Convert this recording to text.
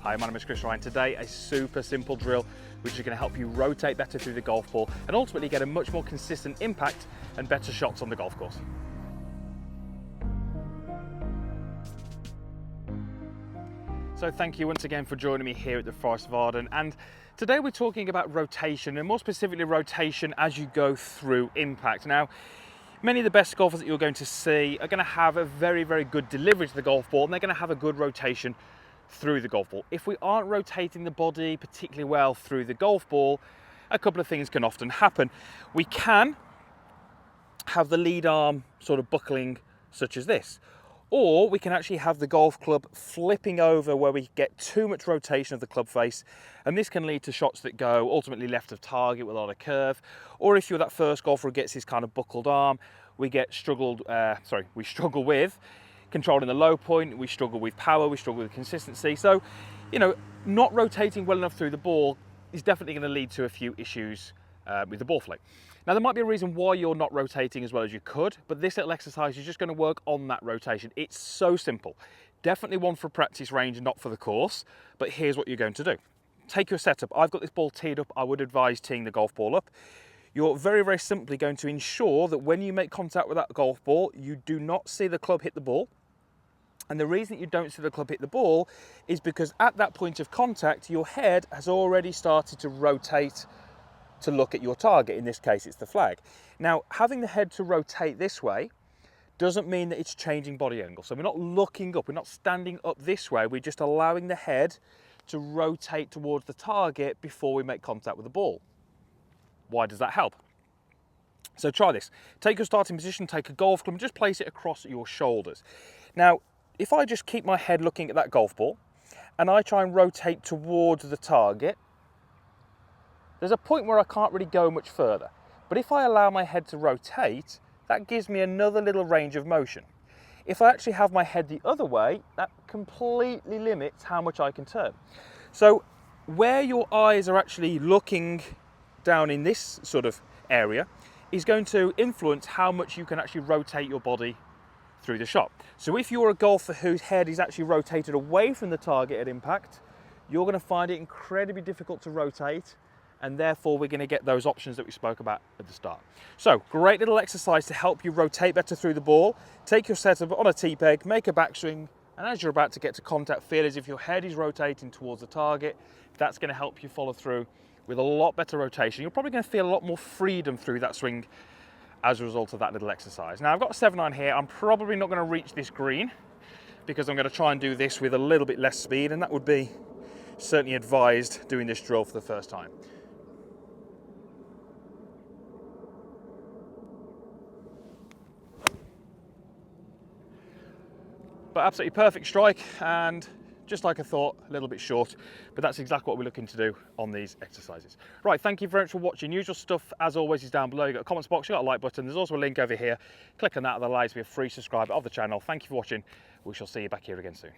Hi, my name is Chris Ryan. Today, a super simple drill which is going to help you rotate better through the golf ball and ultimately get a much more consistent impact and better shots on the golf course. So thank you once again for joining me here at the Forest of Arden, and today we're talking about rotation, and more specifically rotation as you go through impact. Now, many of the best golfers that you're going to see are going to have a very good delivery to the golf ball, and they're going to have a good rotation through the golf ball. If we aren't rotating the body particularly well through the golf ball, a couple of things can often happen. We can have the lead arm sort of buckling, such as this, or we can actually have the golf club flipping over where we get too much rotation of the club face, and this can lead to shots that go ultimately left of target with a lot of curve. Or if you're that first golfer who gets his kind of buckled arm, we struggle with controlling the low point, we struggle with power, we struggle with consistency. So, not rotating well enough through the ball is definitely going to lead to a few issues with the ball flight. Now, there might be a reason why you're not rotating as well as you could, but this little exercise is just going to work on that rotation. It's so simple. Definitely one for practice range, not for the course, but here's what you're going to do. Take your setup. I've got this ball teed up. I would advise teeing the golf ball up. You're very simply going to ensure that when you make contact with that golf ball, you do not see the club hit the ball. And the reason you don't see the club hit the ball is because at that point of contact, your head has already started to rotate to look at your target. In this case, it's the flag. Now, having the head to rotate this way doesn't mean that it's changing body angle. So we're not looking up, we're not standing up this way, we're just allowing the head to rotate towards the target before we make contact with the ball. Why does that help? So try this. Take your starting position, take a golf club, and just place it across your shoulders. Now, if I just keep my head looking at that golf ball and I try and rotate towards the target, there's a point where I can't really go much further. But if I allow my head to rotate, that gives me another little range of motion. If I actually have my head the other way, that completely limits how much I can turn. So where your eyes are actually looking down in this sort of area is going to influence how much you can actually rotate your body through the shot. So if you're a golfer whose head is actually rotated away from the target at impact, you're going to find it incredibly difficult to rotate, and therefore we're going to get those options that we spoke about at the start. So great little exercise to help you rotate better through the ball. Take your setup on a tee peg, make a backswing, and as you're about to get to contact, feel as if your head is rotating towards the target. That's going to help you follow through with a lot better rotation. You're probably going to feel a lot more freedom through that swing as a result of that little exercise. Now, I've got a 7-iron here. I'm probably not going to reach this green because I'm going to try and do this with a little bit less speed, and that would be certainly advised doing this drill for the first time. But absolutely perfect strike, and just like I thought, a little bit short, but that's exactly what we're looking to do on these exercises. Right, thank you very much for watching. Usual stuff, as always, is down below. You've got a comments box, you've got a like button. There's also a link over here. Click on that, that allows you to be a free subscriber of the channel. Thank you for watching. We shall see you back here again soon.